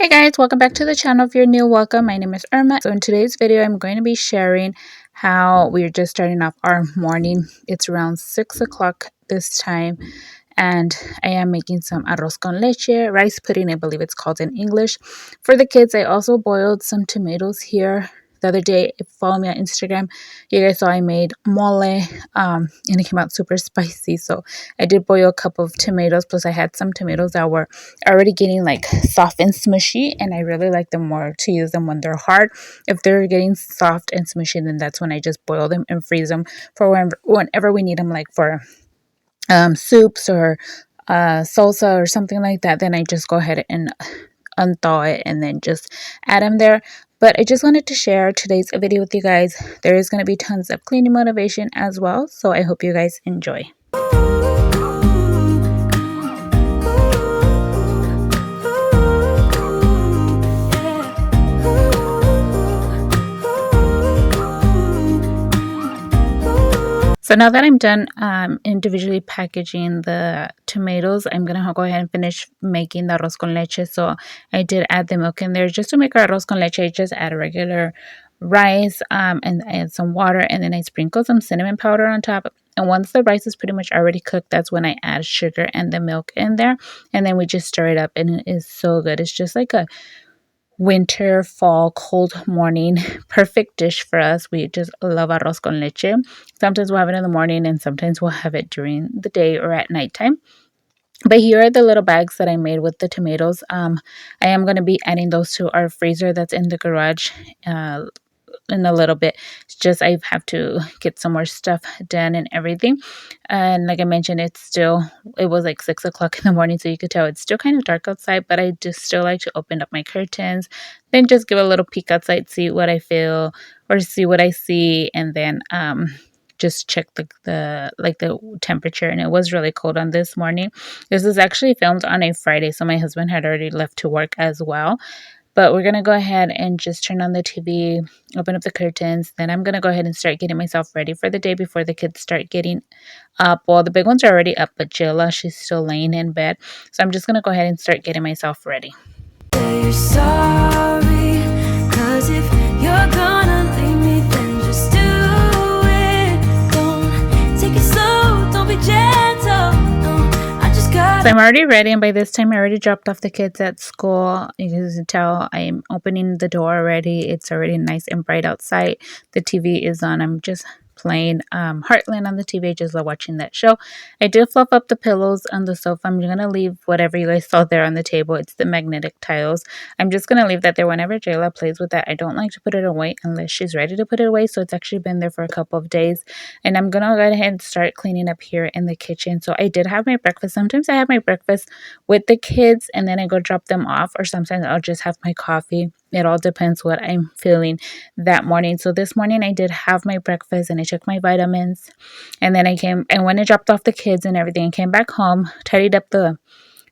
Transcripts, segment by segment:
Hey guys, welcome back to the channel. If you're new, welcome. My name is Irma. So in today's video, I'm going to be sharing how we're just starting off our morning. It's around 6 o'clock this time, and I am making some arroz con leche, rice pudding, I believe it's called in English. For the kids, I also boiled some tomatoes here. The other day, if you follow me on Instagram, you guys saw I made mole, and it came out super spicy. So I did boil a cup of tomatoes, plus I had some tomatoes that were already getting like soft and smushy, and I really like them more to use them when they're hard. If they're getting soft and smushy, then that's when I just boil them and freeze them for whenever we need them, like for soups or salsa or something like that. Then I just go ahead and unthaw it and then just add them there. But I just wanted to share today's video with you guys. There is going to be tons of cleaning motivation as well, so I hope you guys enjoy. So now that I'm done individually packaging the tomatoes, I'm going to go ahead and finish making the arroz con leche. So I did add the milk in there. Just to make our arroz con leche, I just add regular rice and add some water, and then I sprinkle some cinnamon powder on top. And once the rice is pretty much already cooked, that's when I add sugar and the milk in there. And then we just stir it up, and it is so good. It's just like a winter, fall, cold morning. Perfect dish for us. We just love arroz con leche. Sometimes we'll have it in the morning, and sometimes we'll have it during the day or at nighttime. But here are the little bags that I made with the tomatoes. I am going to be adding those to our freezer that's in the garage in a little bit. It's just I have to get some more stuff done and everything. And like I mentioned, it was like 6 o'clock in the morning, so you could tell it's still kind of dark outside, but I just still like to open up my curtains, then just give a little peek outside, see what I feel or see what I see, and then just check the temperature. And it was really cold on this morning. This is actually filmed on a Friday, so my husband had already left to work as well. But we're going to go ahead and just turn on the TV, open up the curtains. Then I'm going to go ahead and start getting myself ready for the day before the kids start getting up. Well, the big ones are already up, but Jilla, she's still laying in bed. So I'm just going to go ahead and start getting myself ready. You're sorry, 'cause if you're gonna leave me, then just do it. Don't take it slow, don't be gentle. No, I just got. So I'm already ready, and by this time I already dropped off the kids at school. You can tell I'm opening the door already. It's already nice and bright outside. The TV is on. I'm just playing Heartland on the TV, just watching that show. I did fluff up the pillows on the sofa. I'm going to leave whatever you guys saw there on the table. It's the magnetic tiles. I'm just going to leave that there whenever Jayla plays with that. I don't like to put it away unless she's ready to put it away, so it's actually been there for a couple of days. And I'm going to go ahead and start cleaning up here in the kitchen. So I did have my breakfast. Sometimes I have my breakfast with the kids and then I go drop them off, or sometimes I'll just have my coffee. It all depends what I'm feeling that morning. So this morning I did have my breakfast and I took my vitamins, and then I came and when I dropped off the kids and everything, I came back home, tidied up the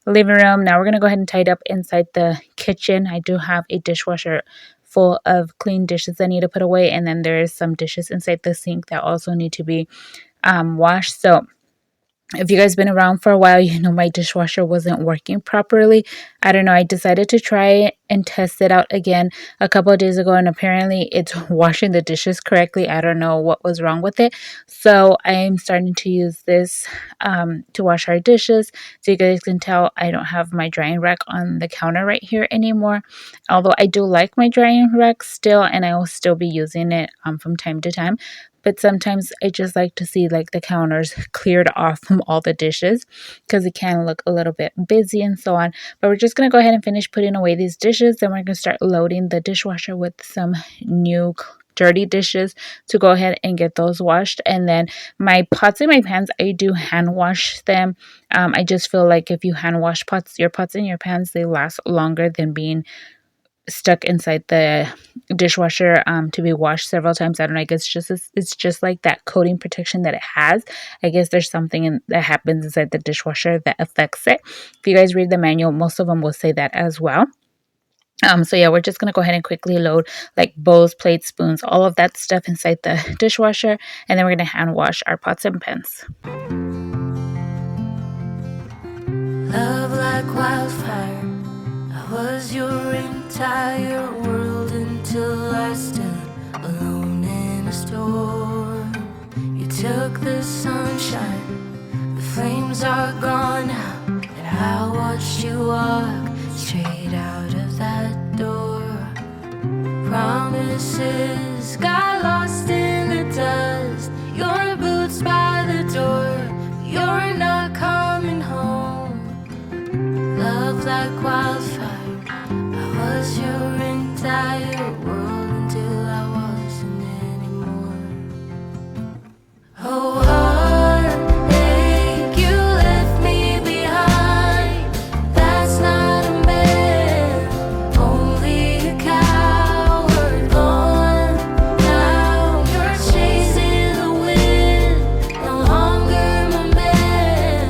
living room. Now we're going to go ahead and tidy up inside the kitchen. I do have a dishwasher full of clean dishes I need to put away, and then there's some dishes inside the sink that also need to be washed. So if you guys been around for a while, you know my dishwasher wasn't working properly. I don't know. I decided to try it and test it out again a couple of days ago, and apparently it's washing the dishes correctly. I don't know what was wrong with it. So I'm starting to use this to wash our dishes. So you guys can tell I don't have my drying rack on the counter right here anymore. Although I do like my drying rack still, and I will still be using it from time to time. But sometimes I just like to see like the counters cleared off from all the dishes, because it can look a little bit busy and so on. But we're just going to go ahead and finish putting away these dishes. Then we're going to start loading the dishwasher with some new dirty dishes to go ahead and get those washed. And then my pots and my pans, I do hand wash them. I just feel like if you hand wash your pots and your pans, they last longer than being stuck inside the dishwasher to be washed several times. I don't know. I guess it's just like that coating protection that it has. I guess there's something that happens inside the dishwasher that affects it. If you guys read the manual, most of them will say that as well. So yeah, we're just gonna go ahead and quickly load like bowls, plates, spoons, all of that stuff inside the dishwasher, and then we're gonna hand wash our pots and pans. Love like wildfire. I was was your entire world until I stood alone in a storm. You took the sunshine, the flames are gone now, and I watched you walk straight out of that door. Promises got lost in the dust. Your boots by the door, you're not coming home. Love like wildfire, I was your entire world until I wasn't anymore. Oh, heartache, you left me behind. That's not a man, only a coward gone. Now you're chasing the wind, no longer my man.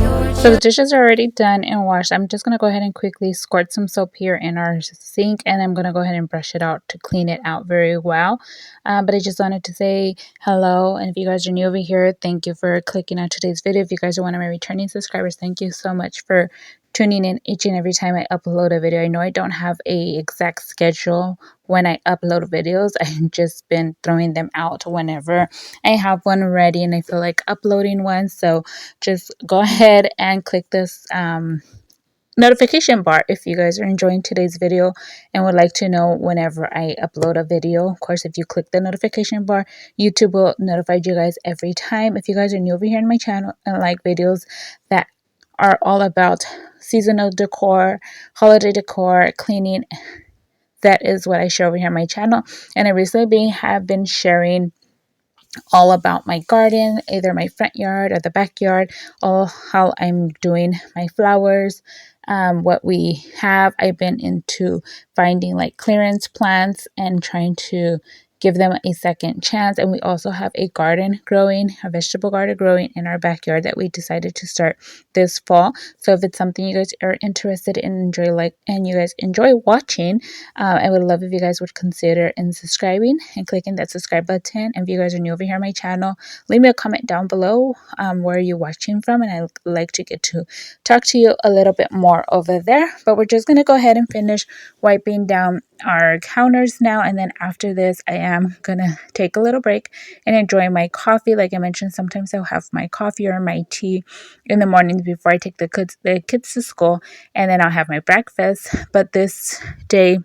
You're So the dishes are already done and washed. I'm just going to go ahead and quickly squirt some soap here in our sink, and I'm going to go ahead and brush it out to clean it out very well. But I just wanted to say hello, and if you guys are new over here, thank you for clicking on today's video. If you guys are one of my returning subscribers, thank you so much for tuning in each and every time I upload a video. I know I don't have a exact schedule when I upload videos. I've just been throwing them out whenever I have one ready and I feel like uploading one. So just go ahead and click this notification bar if you guys are enjoying today's video and would like to know whenever I upload a video. Of course, if you click the notification bar, YouTube will notify you guys every time. If you guys are new over here on my channel and like videos that are all about seasonal decor, holiday decor, cleaning, that is what I share over here on my channel. And I recently have been sharing all about my garden, either my front yard or the backyard, all how I'm doing my flowers, what we have. I've been into finding like clearance plants and trying to give them a second chance. And we also have a garden growing, a vegetable garden growing in our backyard that we decided to start this fall. So if it's something you guys are interested in, and you guys enjoy watching, I would love if you guys would consider subscribing and clicking that subscribe button. And if you guys are new over here on my channel, leave me a comment down below where you're watching from, and I'd like to get to talk to you a little bit more over there. But we're just going to go ahead and finish wiping down our counters now, and then after this I am gonna take a little break and enjoy my coffee. Like I mentioned, sometimes I'll have my coffee or my tea in the mornings before I take the kids to school, and then I'll have my breakfast. But this day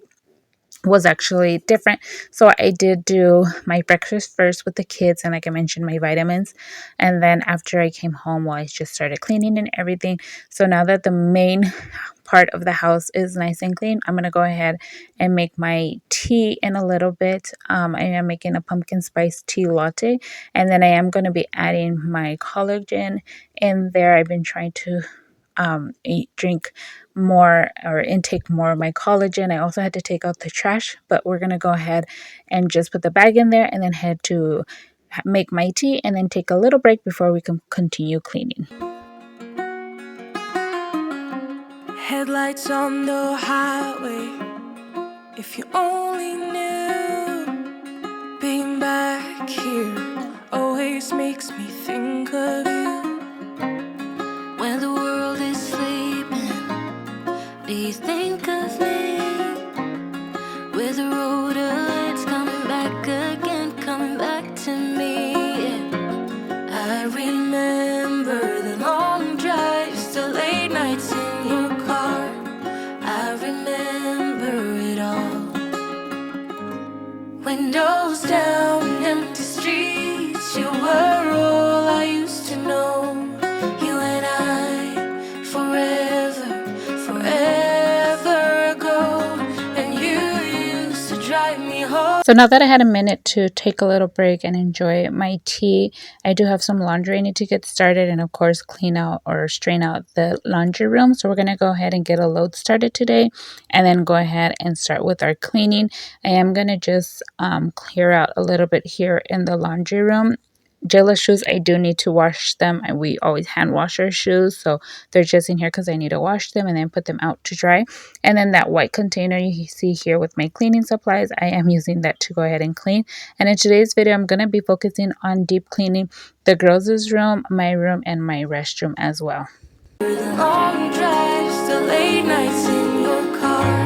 was actually different, so I did do my breakfast first with the kids, and like I mentioned, my vitamins, and then after I came home, well, I just started cleaning and everything. So now that the main part of the house is nice and clean, I'm gonna go ahead and make my tea in a little bit. I am making a pumpkin spice tea latte, and then I am going to be adding my collagen in there. I've been trying to drink more or intake more of my collagen. I also had to take out the trash, but we're gonna go ahead and just put the bag in there and then head to make my tea and then take a little break before we can continue cleaning. Headlights on the highway. If you only knew, being back here always makes me think of you. When the world is sleeping, do you think of me? With the road it's coming back again, coming back to me. I remember the long drives, the late nights in your car. I remember it all. Windows down, empty streets, you were all I used to know. You and I, forever, forever ago. And you used to drive me home. So now that I had a minute to take a little break and enjoy my tea, I do have some laundry I need to get started, and of course clean out or strain out the laundry room. So we're going to go ahead and get a load started today and then go ahead and start with our cleaning. I am going to just clear out a little bit here in the laundry room. Jayla's shoes, I do need to wash them, and we always hand wash our shoes, so they're just in here because I need to wash them and then put them out to dry. And then that white container you see here with my cleaning supplies, I am using that to go ahead and clean. And in today's video, I'm going to be focusing on deep cleaning the girls' room, my room, and my restroom as well. The long drives, the late nights in your car.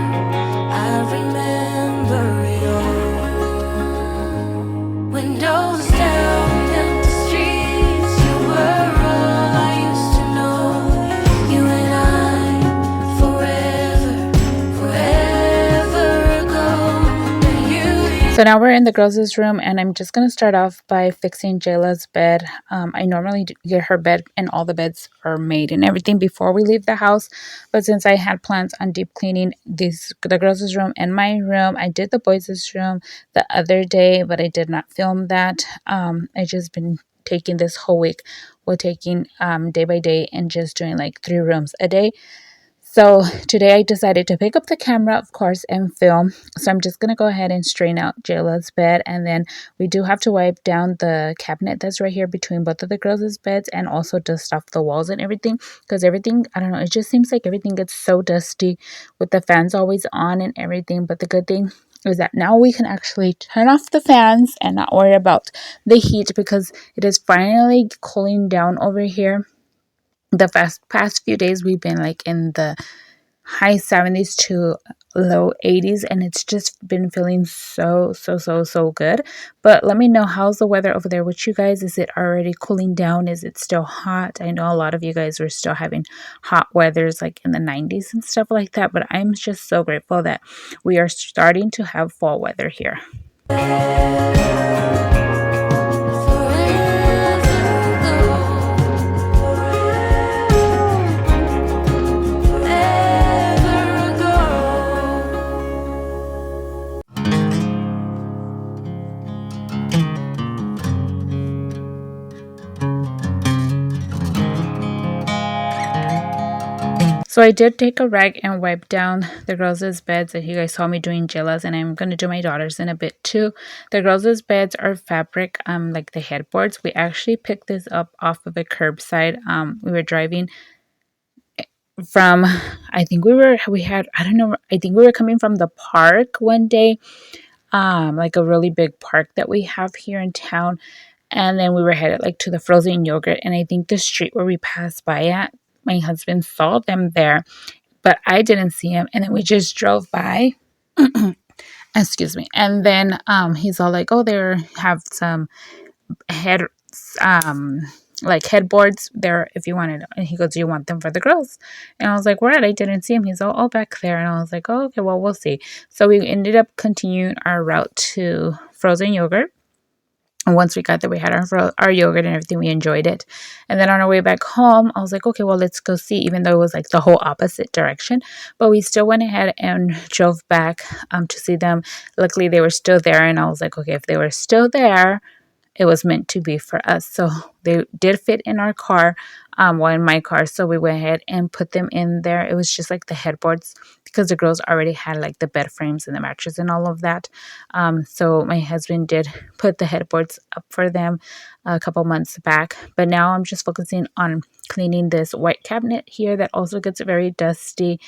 So now we're in the girls' room, and I'm just gonna start off by fixing Jayla's bed. I normally get her bed, and all the beds are made and everything before we leave the house. But since I had plans on deep cleaning the girls' room and my room, I did the boys' room the other day, but I did not film that. I just been taking this whole week, we're taking day by day and just doing like 3 rooms a day. So today I decided to pick up the camera, of course, and film. So I'm just going to go ahead and straighten out Jayla's bed. And then we do have to wipe down the cabinet that's right here between both of the girls' beds, and also dust off the walls and everything. Because everything, I don't know, it just seems like everything gets so dusty with the fans always on and everything. But the good thing is that now we can actually turn off the fans and not worry about the heat, because it is finally cooling down over here. The past few days we've been like in the high 70s to low 80s, and it's just been feeling so good. But let me know, how's the weather over there with you guys? Is it already cooling down? Is it still hot? I know a lot of you guys were still having hot weathers like in the 90s and stuff like that, but I'm just so grateful that we are starting to have fall weather here. So I did take a rag and wipe down the girls' beds that you guys saw me doing Jilla's, and I'm gonna do my daughter's in a bit too. The girls' beds are fabric, like the headboards. We actually picked this up off of a curbside. We were driving from, I think we had, I don't know, I think we were coming from the park one day, like a really big park that we have here in town. And then we were headed like to the frozen yogurt, and I think the street where we passed by at, my husband saw them there, but I didn't see him. And then we just drove by. Excuse me. And then he's all like, "Oh, they have some head um like headboards there if you wanted." And he goes, "Do you want them for the girls?" And I was like, "Where?" I didn't see him. He's all, back there. And I was like, "Oh, okay, well, we'll see." So we ended up continuing our route to frozen yogurt. And once we got there, we had our yogurt and everything. We enjoyed it. And then on our way back home, I was like, okay, well, let's go see, even though it was like the whole opposite direction. But we still went ahead and drove back to see them. Luckily, they were still there. And I was like, okay, if they were still there, it was meant to be for us. So they did fit in our car, well, in my car. So we went ahead and put them in there. It was just like the headboards, because the girls already had like the bed frames and the mattress and all of that. So my husband did put the headboards up for them a couple months back. But now I'm just focusing on cleaning this white cabinet here that also gets very dusty.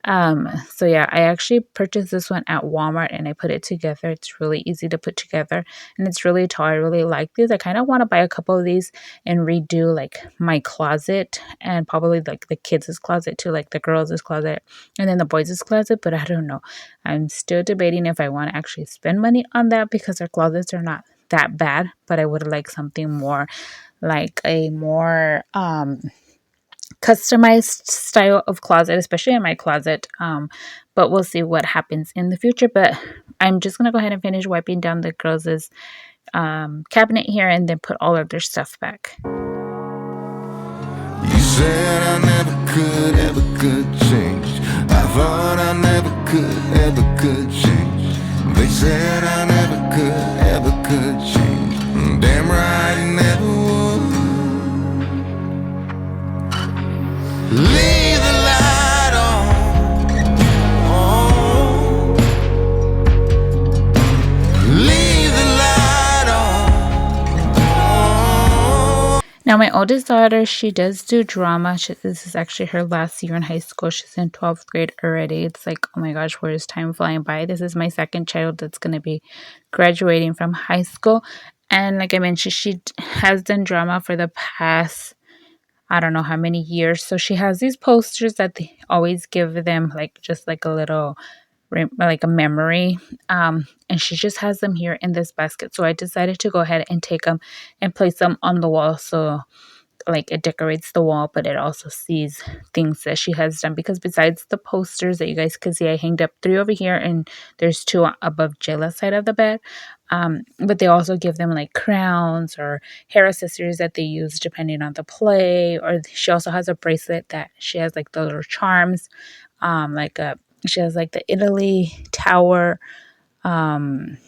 So yeah, I actually purchased this one at Walmart, and I put it together. It's really easy to put together, and it's really tall. I really like these. I kind of want to buy a couple of these and redo like my closet, and probably like the kids' closet too, like the girls' closet and then the boys' closet. But I don't know. I'm still debating if I want to actually spend money on that, because our closets are not that bad, but I would like something more, like a more customized style of closet, especially in my closet. But we'll see what happens in the future. But I'm just gonna go ahead and finish wiping down the girls' cabinet here, and then put all of their stuff back. You said I never could, ever could change. I thought I never could, ever could change. They said I never could, ever could change. Damn right, I never would. Leave the light on. Oh. Leave the light on. Oh. Now, my oldest daughter, she does do drama. This is actually her last year in high school. She's in 12th grade already. It's like, oh my gosh, where is time flying by? This is my second child that's going to be graduating from high school. And like I mentioned, she has done drama for the past, I don't know how many years. So she has these posters that they always give them, like just like a little, like a memory. And she just has them here in this basket. So I decided to go ahead and take them and place them on the wall. So like it decorates the wall, but it also sees things that she has done, because besides the posters that you guys can see, I hanged up 3 over here and there's 2 above Jilla's side of the bed. But they also give them like crowns or hair accessories that they use depending on the play. Or she also has a bracelet that she has like the little charms, like a she has like the Italy tower, um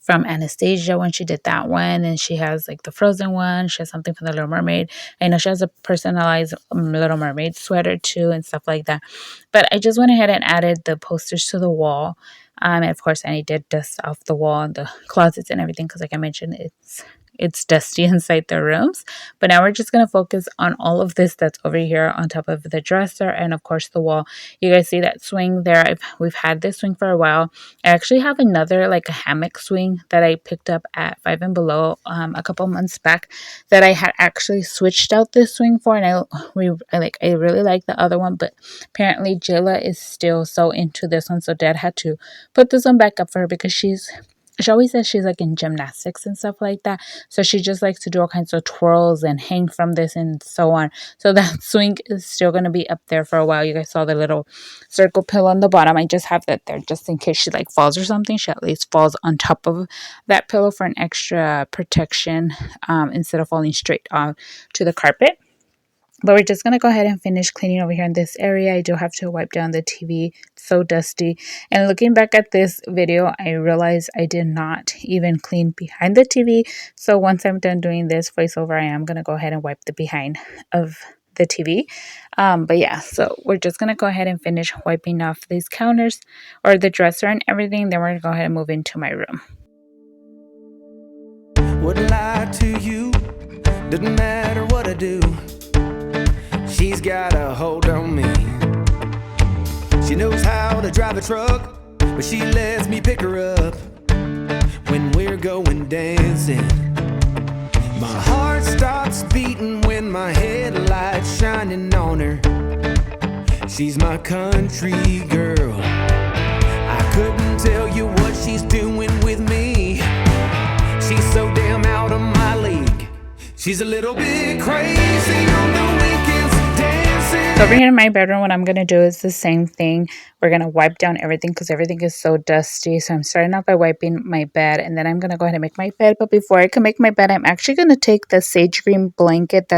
from Anastasia when she did that one, and she has like the Frozen one. She has something from the Little Mermaid. I know she has a personalized Little Mermaid sweater too and stuff like that. But I just went ahead and added the posters to the wall. And of course, I did dust off the wall and the closets and everything, because like I mentioned, it's dusty inside the rooms. But now we're just going to focus on all of this that's over here on top of the dresser and of course the wall. You guys see that swing there? We've had this swing for a while. I actually have another like a hammock swing that I picked up at Five and Below a couple months back, that I had actually switched out this swing for, and I really like the other one, but apparently Jilla is still so into this one, so Dad had to put this one back up for her, because she always says she's like in gymnastics and stuff like that. So she just likes to do all kinds of twirls and hang from this and so on. So that swing is still going to be up there for a while. You guys saw the little circle pillow on the bottom. I just have that there just in case she like falls or something. She at least falls on top of that pillow for an extra protection, instead of falling straight on to the carpet. But we're just going to go ahead and finish cleaning over here in this area. I do have to wipe down the TV. It's so dusty. And looking back at this video, I realized I did not even clean behind the TV. So once I'm done doing this voiceover, I am going to go ahead and wipe the behind of the TV. But yeah, so we're just going to go ahead and finish wiping off these counters or the dresser and everything. Then we're going to go ahead and move into my room. Wouldn't lie to you, doesn't matter what I do. She's got a hold on me. She knows how to drive a truck, but she lets me pick her up when we're going dancing. My heart stops beating when my headlights shining on her. She's my country girl. I couldn't tell you what she's doing with me. She's so damn out of my league. She's a little bit crazy on the weekends dancing. So over here in my bedroom, what I'm going to do is the same thing. We're going to wipe down everything because everything is so dusty. So I'm starting off by wiping my bed, and then I'm going to go ahead and make my bed. But before I can make my bed, I'm actually going to take the sage green blanket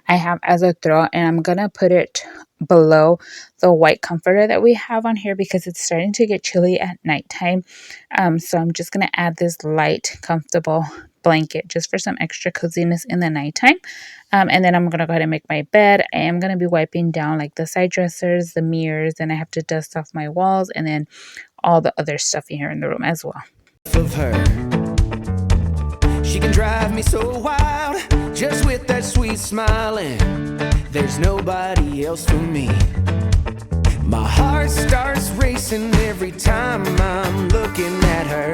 I have as a throw, and I'm going to put it below the white comforter that we have on here because it's starting to get chilly at nighttime. So I'm just going to add this light, comfortable blanket just for some extra coziness in the nighttime. And then I'm going to go ahead and make my bed. I am going to be wiping down like the side dressers, the mirrors, and I have to dust off my walls and then all the other stuff in here in the room as well. Of her, she can drive me so wild just with that sweet smile, and there's nobody else for me. My heart starts racing every time I'm looking at her.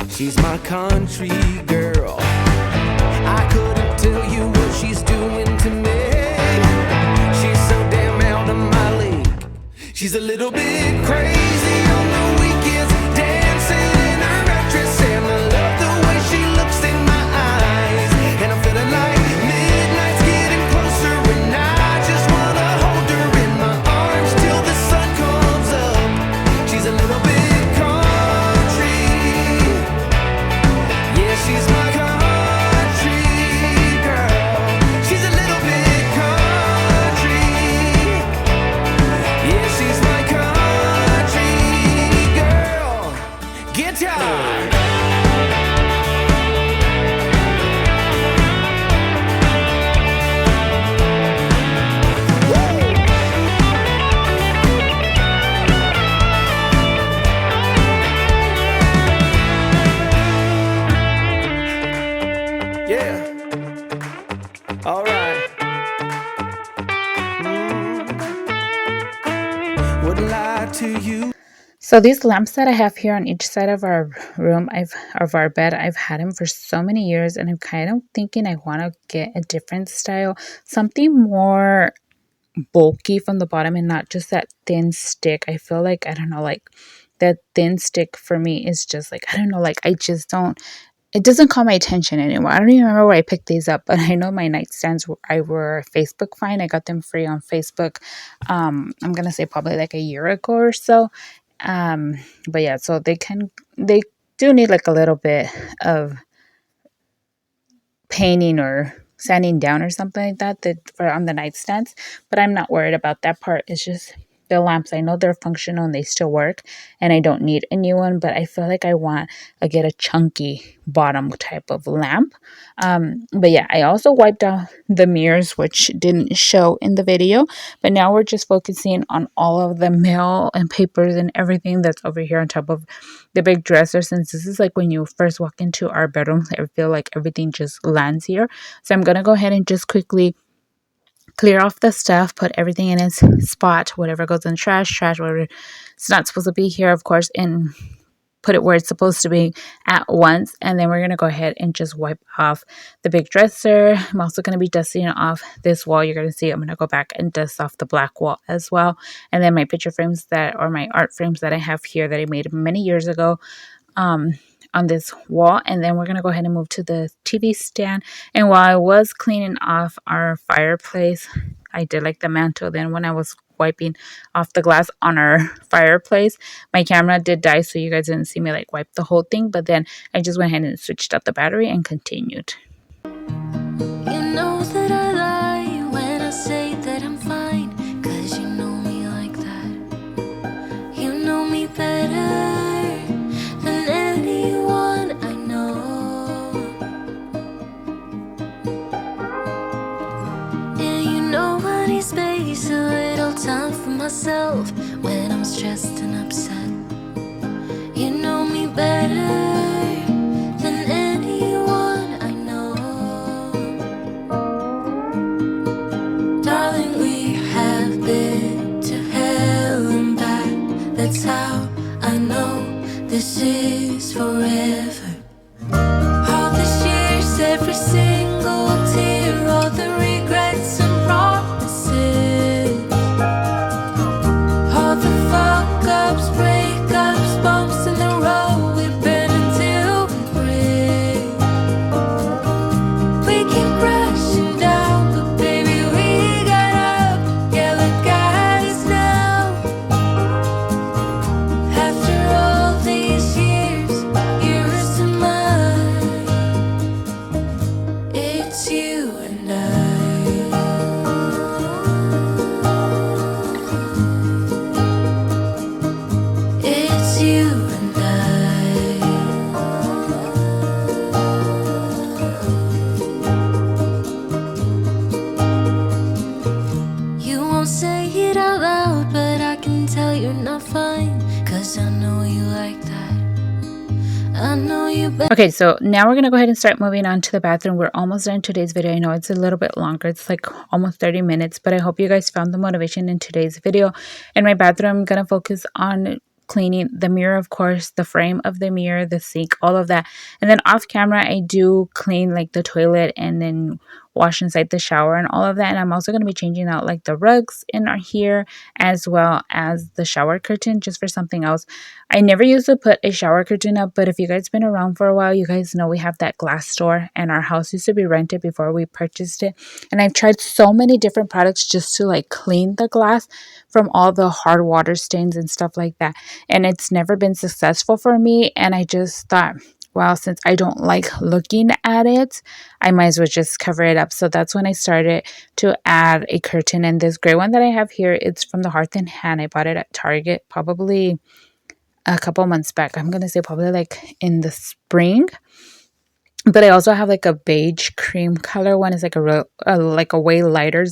She's my country girl. I couldn't tell you what she's doing to me. She's so damn out of my league. She's a little bit crazy on the weekends, dancing in her red dress, and I love the way she looks in my eyes. And I'm feeling like midnight's getting closer, and I just wanna hold her in my arms till the sun comes up. She's a little bit country. Yeah, she's my country girl. She's a little bit country. Yeah, she's my country girl. Guitar. Yeah. All right. Wouldn't lie to you. So these lamps that I have here on each side of our room, of our bed, I've had them for so many years, and I'm kind of thinking I want to get a different style, something more bulky from the bottom and not just that thin stick. I feel like, I don't know, like that thin stick for me is just like, I don't know, like I just don't it doesn't call my attention anymore. I don't even remember where I picked these up, but I know my nightstands were Facebook find. I got them free on Facebook. I'm gonna say probably like a year ago or so. Um, but yeah, so they do need like a little bit of painting or sanding down or something like that, for on the nightstands, but I'm not worried about that part. It's just the lamps. I know they're functional and they still work, and I don't need a new one, but I feel like I want to get a chunky bottom type of lamp. But yeah, I also wiped out the mirrors, which didn't show in the video, but now we're just focusing on all of the mail and papers and everything that's over here on top of the big dresser. Since this is like when you first walk into our bedroom, I feel like everything just lands here. So I'm gonna go ahead and just quickly clear off the stuff, put everything in its spot, whatever goes in trash, whatever it's not supposed to be here, of course, and put it where it's supposed to be at once. And then we're going to go ahead and just wipe off the big dresser. I'm also going to be dusting off this wall. You're going to see I'm going to go back and dust off the black wall as well. And then my picture frames my art frames that I have here that I made many years ago, um, on this wall. And then we're going to go ahead and move to the TV stand. And while I was cleaning off our fireplace, I did like the mantle. Then when I was wiping off the glass on our fireplace, my camera did die, so you guys didn't see me like wipe the whole thing. But then I just went ahead and switched out the battery and continued. You know that I lie when I say that I'm fine, 'cause you know me like that. You know me better than anyone I know. And you know I need space, a little time for myself when I'm stressed and upset. You know me better than anyone I know. Darling, we have been to hell and back. That's how I know this is forever. All these years, every single tear, all the regrets and promises, all the fuck-ups, breakups, bumps in the road we've been until we break. We keep crashing down, but baby, we got up. Yeah, look at us now. After all these years, yours and mine, it's you and I. It's you and I. You won't say it out loud, but I can tell you're not fine, 'cause I know you like that. I know you better. Okay, so now we're going to go ahead and start moving on to the bathroom. We're almost done today's video. I know it's a little bit longer. It's like almost 30 minutes, but I hope you guys found the motivation in today's video. In my bathroom, I'm going to focus on cleaning the mirror, of course, the frame of the mirror, the sink, all of that. And then off camera, I do clean like the toilet and then wash inside the shower and all of that. And I'm also going to be changing out like the rugs in our here, as well as the shower curtain, just for something else. I never used to put a shower curtain up, but if you guys been around for a while, you guys know we have that glass door, and our house used to be rented before we purchased it. And I've tried so many different products just to like clean the glass from all the hard water stains and stuff like that. And it's never been successful for me. And I just thought, well, since I don't like looking at it, I might as well just cover it up. So that's when I started to add a curtain. And this gray one that I have here, it's from the Hearth and Hand. I bought it at Target probably a couple months back. I'm going to say probably like in the spring. But I also have like a beige cream color one. It's like like a way lighter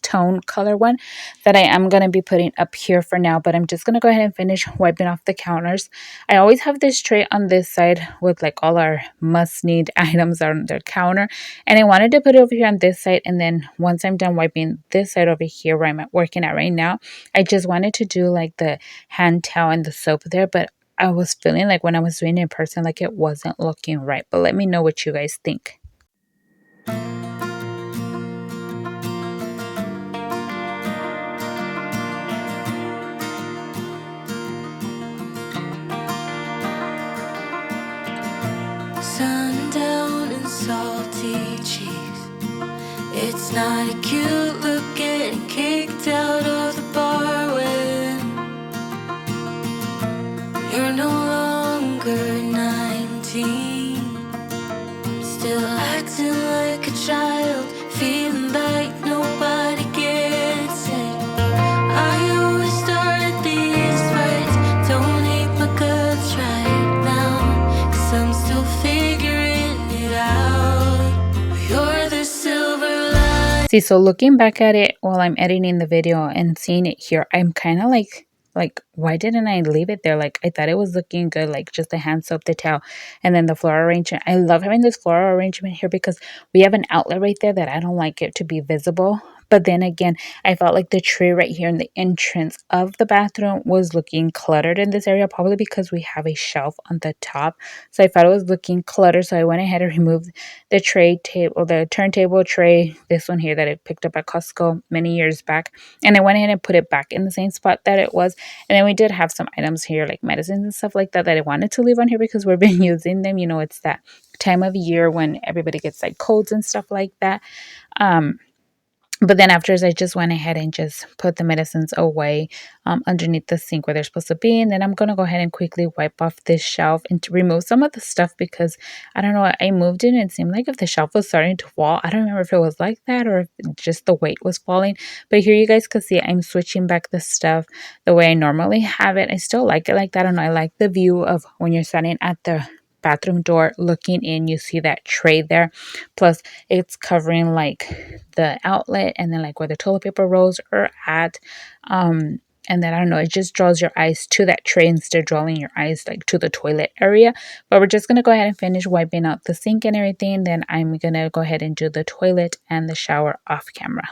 tone color one that I am going to be putting up here for now. But I'm just going to go ahead and finish wiping off the counters. I always have this tray on this side with like all our must need items on the counter. And I wanted to put it over here on this side. And then once I'm done wiping this side over here where I'm working at right now, I just wanted to do like the hand towel and the soap there. But I was feeling like when I was doing it in person, like it wasn't looking right. But let me know what you guys think. Sun It's not a cute look getting kicked out of the bar when you're no longer 19. Still acting like a child, feeling like nobody gets it. I always start these fights, don't hate my guts right now, 'cause I'm still figuring it out. You're the silver line. See, so looking back at it while I'm editing the video and seeing it here, I'm kind of like, why didn't I leave it there? Like, I thought it was looking good, like just the hand soap, the towel, and then the floral arrangement. I love having this floral arrangement here because we have an outlet right there that I don't like it to be visible. But then again, I felt like the tray right here in the entrance of the bathroom was looking cluttered in this area, probably because we have a shelf on the top. So I thought it was looking cluttered. So I went ahead and removed the tray table, the turntable tray, this one here that I picked up at Costco many years back. And I went ahead and put it back in the same spot that it was. And then we did have some items here like medicines and stuff like that that I wanted to leave on here because we've been using them. You know, it's that time of year when everybody gets like colds and stuff like that. But then afterwards, I just went ahead and just put the medicines away underneath the sink where they're supposed to be. And then I'm going to go ahead and quickly wipe off this shelf and to remove some of the stuff because I don't know, I moved it and it seemed like if the shelf was starting to fall. I don't remember if it was like that or if just the weight was falling. But here you guys can see I'm switching back the stuff the way I normally have it. I still like it like that. I don't know. I like the view of when you're standing at the bathroom door looking in, you see that tray there, plus it's covering like the outlet and then like where the toilet paper rolls are at. And then I don't know, it just draws your eyes to that tray instead of drawing your eyes like to the toilet area. But we're just gonna go ahead and finish wiping out the sink and everything. Then I'm gonna go ahead and do the toilet and the shower off camera.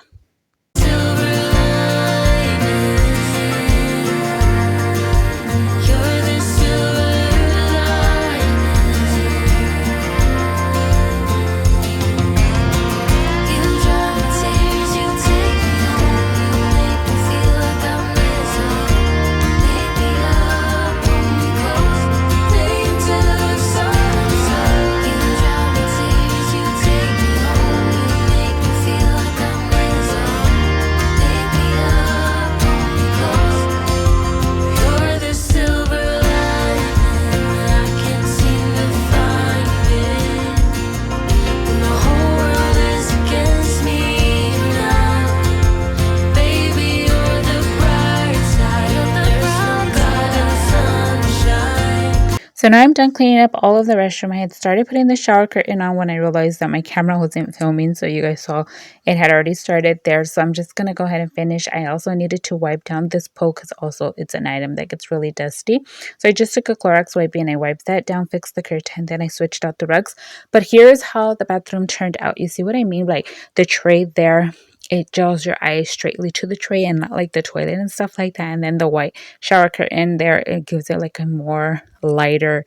So now I'm done cleaning up all of the restroom. I had started putting the shower curtain on when I realized that my camera wasn't filming. So you guys saw it had already started there. So I'm just going to go ahead and finish. I also needed to wipe down this pole because also it's an item that gets really dusty. So I just took a Clorox wipe and I wiped that down, fixed the curtain. Then I switched out the rugs. But here's how the bathroom turned out. You see what I mean? Like the tray there, it draws your eyes straightly to the tray and not like the toilet and stuff like that. And then the white shower curtain there, it gives it like a more lighter,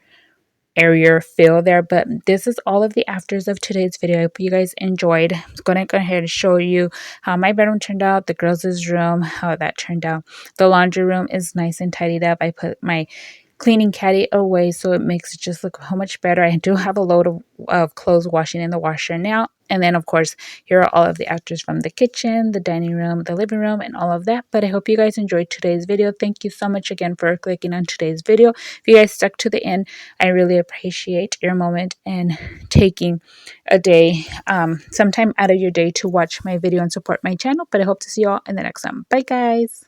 airier feel there. But this is all of the afters of today's video. I hope you guys enjoyed. I'm going to go ahead and show you how my bedroom turned out, the girls' room, how that turned out. The laundry room is nice and tidied up. I put my cleaning caddy away so it makes it just look how much better. I do have a load of clothes washing in the washer now. And then, of course, here are all of the afters from the kitchen, the dining room, the living room, and all of that. But I hope you guys enjoyed today's video. Thank you so much again for clicking on today's video. If you guys stuck to the end, I really appreciate your moment and taking a day, sometime out of your day to watch my video and support my channel. But I hope to see you all in the next one. Bye, guys.